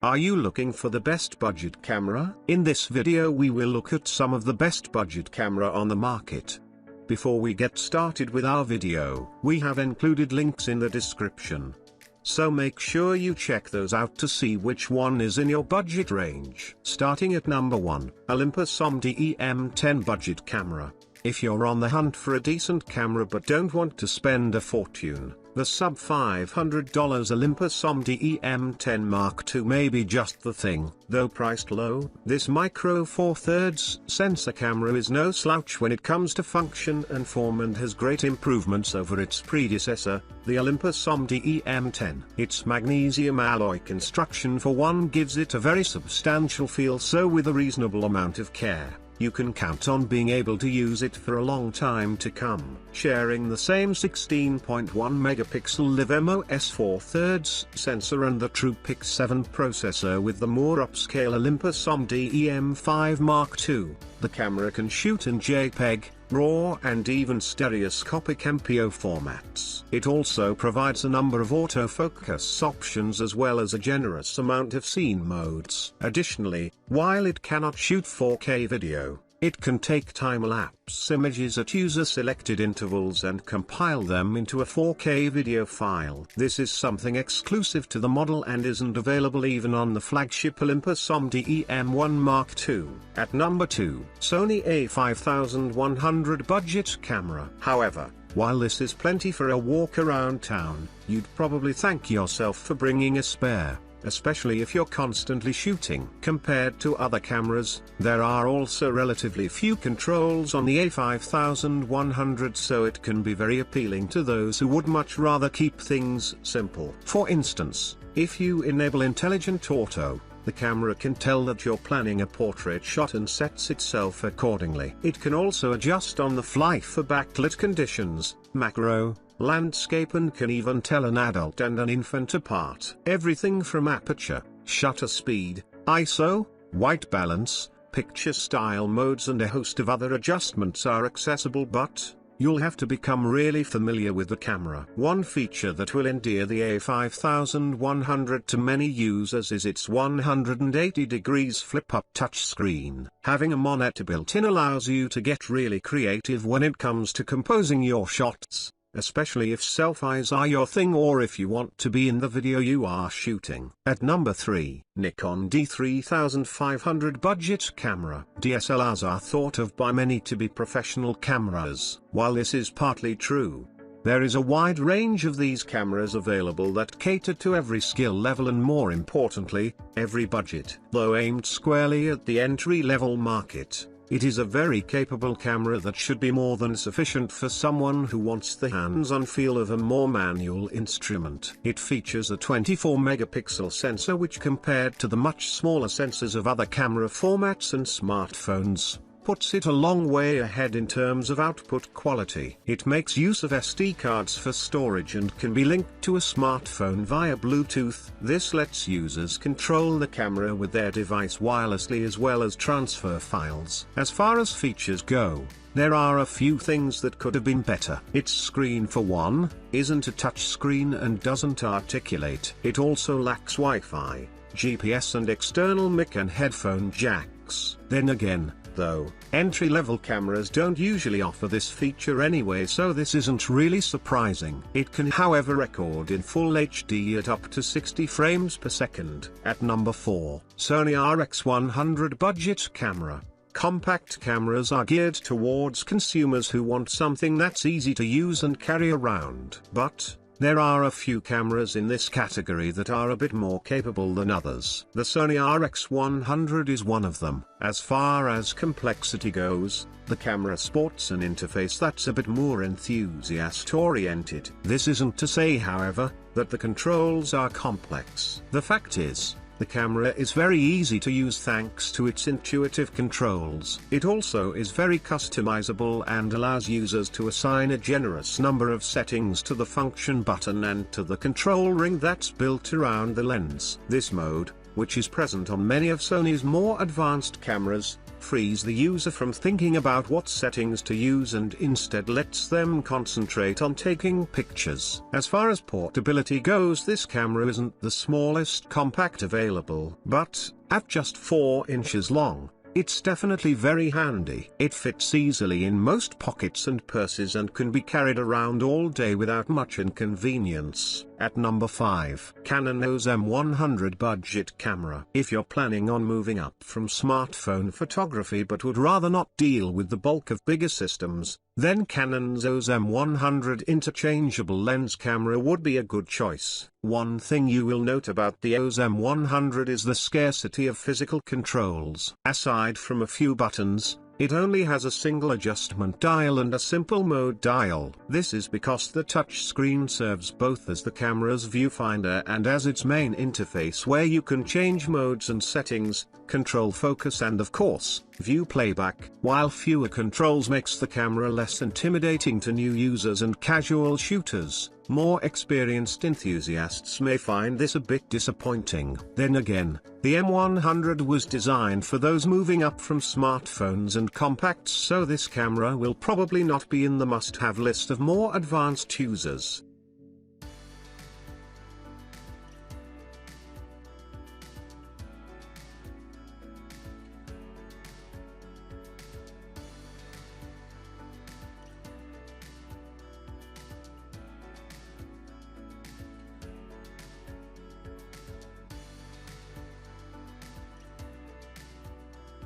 Are you looking for the best budget camera? In this video we will look at some of the best budget camera on the market. Before we get started with our video, we have included links in the description. So make sure you check those out to see which one is in your budget range. Starting at number 1, Olympus Sony EM10 budget camera. If you're on the hunt for a decent camera but don't want to spend a fortune, the sub $500 Olympus Sony EM10 Mark II may be just the thing. Though priced low, this micro four thirds sensor camera is no slouch when it comes to function and form and has great improvements over its predecessor, the Olympus Sony EM10. Its magnesium alloy construction for one gives it a very substantial feel, so with a reasonable amount of care, you can count on being able to use it for a long time to come. Sharing the same 16.1 megapixel LiveMOS 4/3 sensor and the TruePic 7 processor with the more upscale Olympus Sony EM5 Mark II, the camera can shoot in JPEG, RAW and even stereoscopic MPO formats. It also provides a number of autofocus options as well as a generous amount of scene modes. Additionally, while it cannot shoot 4K video, it can take time-lapse images at user-selected intervals and compile them into a 4K video file. This is something exclusive to the model and isn't available even on the flagship Olympus Sony EM1 Mark II. At number 2, Sony a5100 budget camera. However, while this is plenty for a walk around town, you'd probably thank yourself for bringing a spare, especially if you're constantly shooting. Compared to other cameras, there are also relatively few controls on the a5100, so it can be very appealing to those who would much rather keep things simple. For instance, if you enable intelligent auto, the camera can tell that you're planning a portrait shot and sets itself accordingly. It can also adjust on the fly for backlit conditions, macro, landscape, and can even tell an adult and an infant apart. Everything from aperture, shutter speed, ISO, white balance, picture style modes and a host of other adjustments are accessible, but you'll have to become really familiar with the camera. One feature that will endear the a5100 to many users is its 180 degrees flip-up touchscreen. Having a monitor built in allows you to get really creative when it comes to composing your shots, especially if selfies are your thing or if you want to be in the video you are shooting. At number 3, Nikon D3500 budget camera. DSLRs are thought of by many to be professional cameras. While this is partly true, there is a wide range of these cameras available that cater to every skill level and, more importantly, every budget. Though aimed squarely at the entry-level market, it is a very capable camera that should be more than sufficient for someone who wants the hands-on feel of a more manual instrument. It features a 24 megapixel sensor, which, compared to the much smaller sensors of other camera formats and smartphones, puts it a long way ahead in terms of output quality. It makes use of SD cards for storage and can be linked to a smartphone via Bluetooth. This lets users control the camera with their device wirelessly as well as transfer files. As far as features go, there are a few things that could have been better. Its screen, for one, isn't a touch screen and doesn't articulate. It also lacks Wi-Fi, GPS and external mic and headphone jacks. Then again, though, entry-level cameras don't usually offer this feature anyway, so this isn't really surprising. It can, however, record in full HD at up to 60 frames per second. At number 4, Sony RX100 budget camera. Compact cameras are geared towards consumers who want something that's easy to use and carry around. But there are a few cameras in this category that are a bit more capable than others. The Sony RX100 is one of them. As far as complexity goes, the camera sports an interface that's a bit more enthusiast-oriented. This isn't to say, however, that the controls are complex. The fact is, the camera is very easy to use thanks to its intuitive controls. It also is very customizable and allows users to assign a generous number of settings to the function button and to the control ring that's built around the lens. This mode, which is present on many of Sony's more advanced cameras, frees the user from thinking about what settings to use and instead lets them concentrate on taking pictures. As far as portability goes, this camera isn't the smallest compact available, but, at just 4 inches long, it's definitely very handy. It fits easily in most pockets and purses and can be carried around all day without much inconvenience. At number 5, Canon EOS M100 Budget Camera. If you're planning on moving up from smartphone photography but would rather not deal with the bulk of bigger systems, then Canon's EOS M100 interchangeable lens camera would be a good choice. One thing you will note about the EOS M100 is the scarcity of physical controls. Aside from a few buttons, it only has a single adjustment dial and a simple mode dial. This is because the touch screen serves both as the camera's viewfinder and as its main interface, where you can change modes and settings, control focus and of course, view playback. While fewer controls makes the camera less intimidating to new users and casual shooters, more experienced enthusiasts may find this a bit disappointing. Then again, the M100 was designed for those moving up from smartphones and compacts, so this camera will probably not be in the must-have list of more advanced users.